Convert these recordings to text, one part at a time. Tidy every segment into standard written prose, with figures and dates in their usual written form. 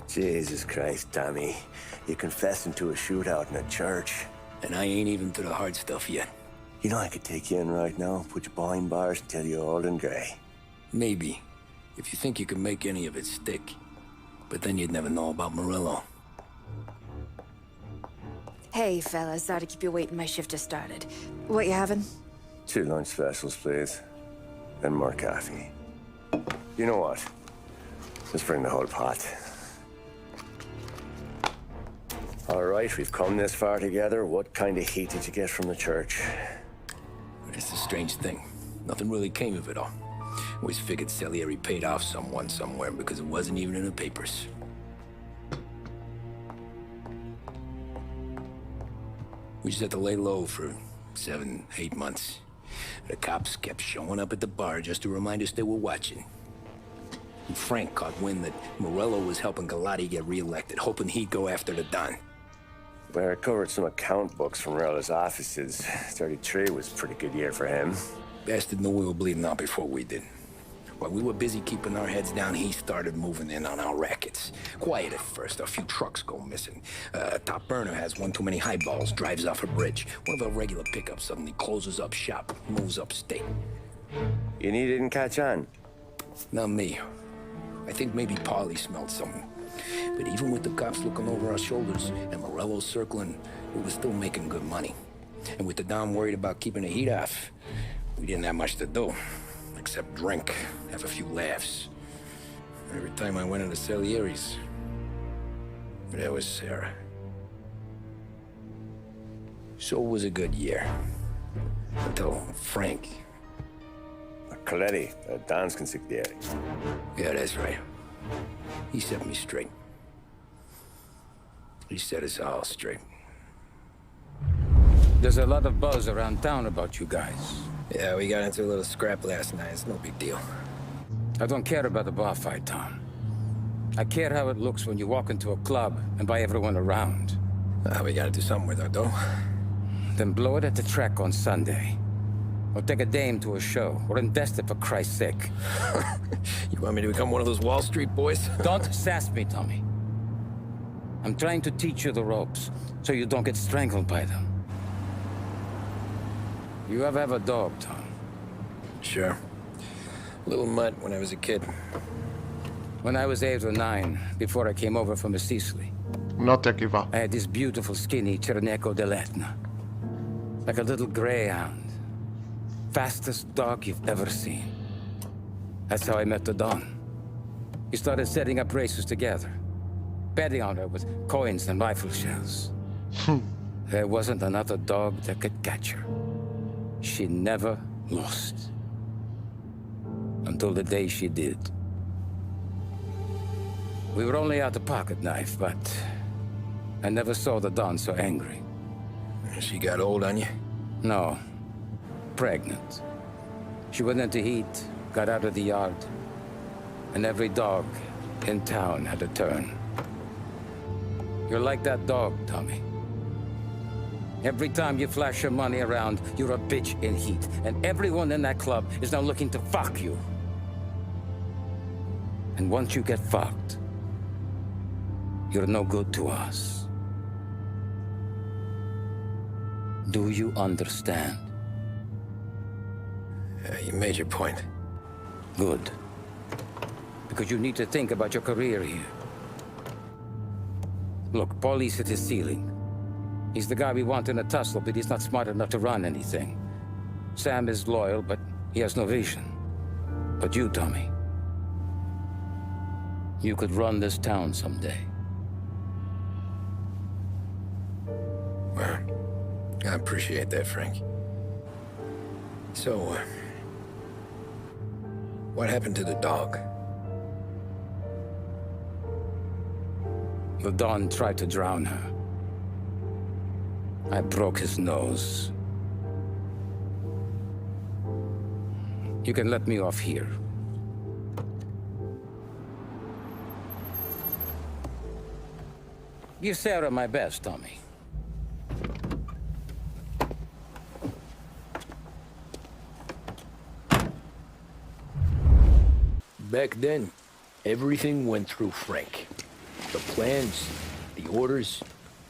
Jesus Christ, Tommy. You're confessing to a shootout in a church. And I ain't even to the hard stuff yet. You know I could take you in right now, put you behind bars and tell you old and grey. Maybe. If you think you can make any of it stick. But then you'd never know about Morello. Hey, fellas. Sorry to keep you waiting. My shift just started. What you having? 2 lunch specials, please. And more coffee. You know what? Let's bring the whole pot. All right, we've come this far together. What kind of heat did you get from the church? It's a strange thing. Nothing really came of it all. Always figured Salieri paid off someone somewhere because it wasn't even in the papers. We just had to lay low for 7, 8 months. The cops kept showing up at the bar just to remind us they were watching. And Frank caught wind that Morello was helping Galati get reelected, hoping he'd go after the Don. Well, I recovered some account books from Morello's offices. 33 was a pretty good year for him. Bastard knew we were bleeding out before we did. While we were busy keeping our heads down, he started moving in on our rackets. Quiet at first, a few trucks go missing. Top burner has one too many highballs, drives off a bridge. One of our regular pickups suddenly closes up shop, moves upstate. You didn't catch on? Not me. I think maybe Paulie smelled something. But even with the cops looking over our shoulders and Morello circling, we were still making good money. And with the Don worried about keeping the heat off, we didn't have much to do. Except drink, have a few laughs. Every time I went into Salieri's, there was Sarah. So it was a good year. Until Frank. Coletti, Don's consigliere. Yeah, that's right. He set me straight. He set us all straight. There's a lot of buzz around town about you guys. Yeah, we got into a little scrap last night. It's no big deal. I don't care about the bar fight, Tom. I care how it looks when you walk into a club and buy everyone around. We gotta do something with our dough. Then blow it at the track on Sunday. Or take a dame to a show. Or invest it, for Christ's sake. You want me to become one of those Wall Street boys? Don't sass me, Tommy. I'm trying to teach you the ropes, so you don't get strangled by them. You ever have a dog, Tom? Sure. Little mutt when I was a kid. When I was 8 or 9, before I came over from Sicily, Not Akiva. I had this beautiful, skinny Cerneco dell'Etna. Like a little greyhound. Fastest dog you've ever seen. That's how I met the Don. We started setting up races together. Betting on her with coins and rifle shells. There wasn't another dog that could catch her. She never lost. Until the day she did. We were only out a pocket knife, but I never saw the Don so angry. She got old on you? No. Pregnant. She went into heat, got out of the yard, and every dog in town had a turn. You're like that dog, Tommy. Every time you flash your money around, you're a bitch in heat, and everyone in that club is now looking to fuck you. And once you get fucked, you're no good to us. Do you understand? You made your point. Good. Because you need to think about your career here. Look, Paulie's at his ceiling. He's the guy we want in a tussle, but he's not smart enough to run anything. Sam is loyal, but he has no vision. But you, Tommy, you could run this town someday. Well, I appreciate that, Frank. So, what happened to the dog? The Don tried to drown her. I broke his nose. You can let me off here. Give Sarah my best, Tommy. Back then, everything went through Frank. The plans, the orders,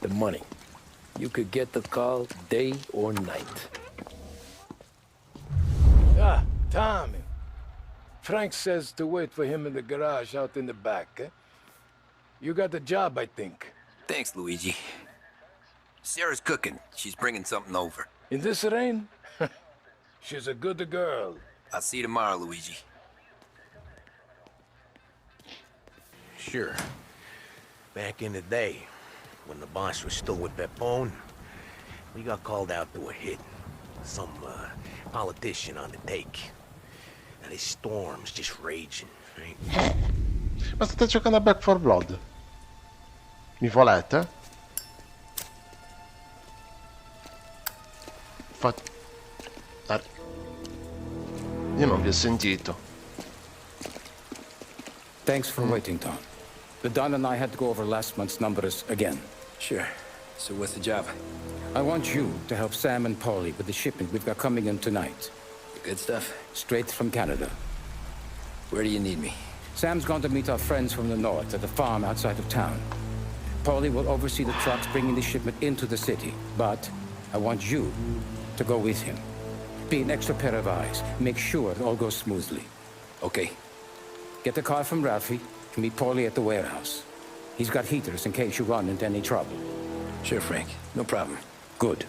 the money. You could get the call day or night. Ah, Tommy. Frank says to wait for him in the garage out in the back, eh? You got the job, I think. Thanks, Luigi. Sarah's cooking. She's bringing something over. In this rain? She's a good girl. I'll see you tomorrow, Luigi. Sure. Back in the day, when the boss was still with Pepone, we got called out to a hit. Some politician on the take. And his storm's just raging, right? Ma state giocando a Back 4 Blood? Mi volete? Io non vi ho sentito. Thanks for waiting, Tom. The Don and I had to go over last month's numbers again. Sure. So what's the job? I want you to help Sam and Paulie with the shipment we've got coming in tonight. The good stuff? Straight from Canada. Where do you need me? Sam's gone to meet our friends from the north at the farm outside of town. Paulie will oversee the trucks bringing the shipment into the city, but I want you to go with him. Be an extra pair of eyes. Make sure it all goes smoothly. Okay. Get the car from Ralphie and meet Paulie at the warehouse. He's got heaters in case you run into any trouble. Sure, Frank. No problem. Good.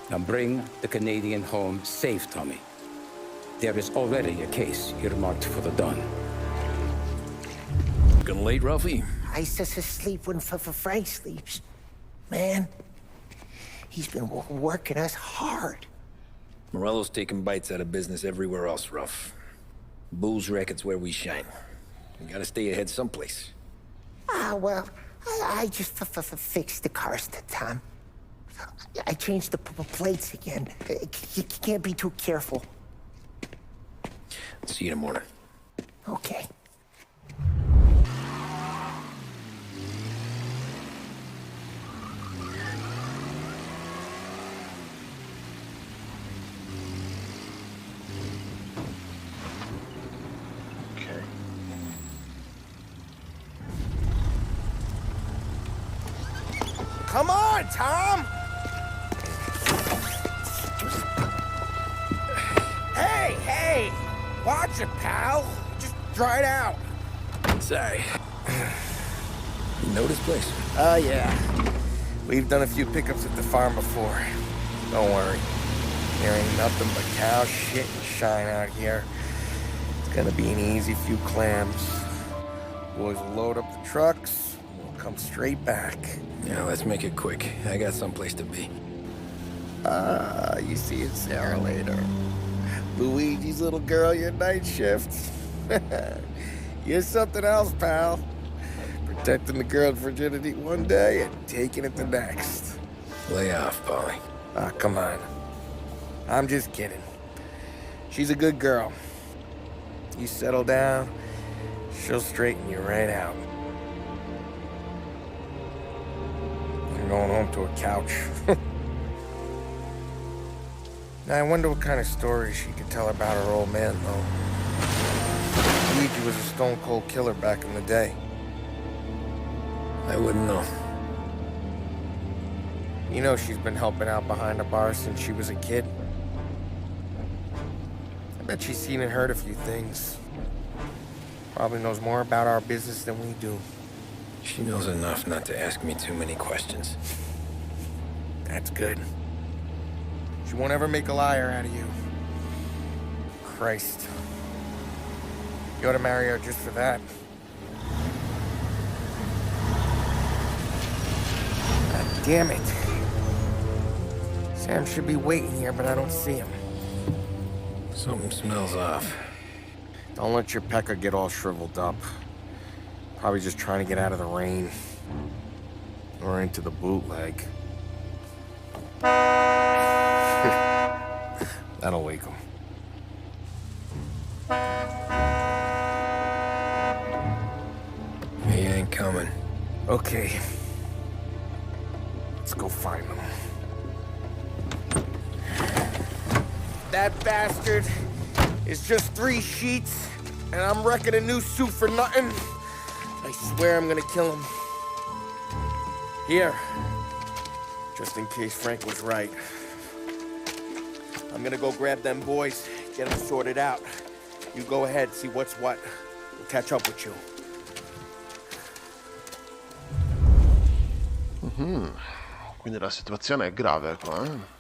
Now bring the Canadian home safe, Tommy. There is already a case earmarked for the Don. Looking late, Ralphie? I says asleep when Frank sleeps. Man, he's been working us hard. Morello's taking bites out of business everywhere else, Ralph. Bull's racket's where we shine. We gotta stay ahead someplace. Ah, well, I just fixed the cars, Tom. I changed the plates again. You can't be too careful. See you in the morning. Okay. Come on, Tom! Hey! Watch it, pal! Just dry it out. Sorry. You know this place? Oh, yeah. We've done a few pickups at the farm before. Don't worry. There ain't nothing but cow shit and shine out here. It's gonna be an easy few clams. Boys will load up the trucks, and we'll come straight back. Yeah, let's make it quick. I got someplace to be. You see Sarah later. Luigi's little girl, your night shift. You're something else, pal. Protecting the girl's virginity one day and taking it the next. Lay off, Paulie. Ah, come on. I'm just kidding. She's a good girl. You settle down, she'll straighten you right out. I'm going home to a couch. Now, I wonder what kind of stories she could tell about her old man, though. Luigi was a stone-cold killer back in the day. I wouldn't know. You know she's been helping out behind the bar since she was a kid. I bet she's seen and heard a few things. Probably knows more about our business than we do. She knows enough not to ask me too many questions. That's good. She won't ever make a liar out of you. Christ. You ought to marry her just for that. God damn it. Sam should be waiting here, but I don't see him. Something smells off. Don't let your pecker get all shriveled up. Probably just trying to get out of the rain. Or into the bootleg. That'll wake him. He ain't coming. Okay. Let's go find him. That bastard is just 3 sheets, and I'm wrecking a new suit for nothing. I swear I'm gonna kill him. Here. Just in case Frank was right. I'm gonna go grab them boys, get them sorted out. You go ahead, see what's what. We'll catch up with you. Quindi la situazione è grave qua, eh?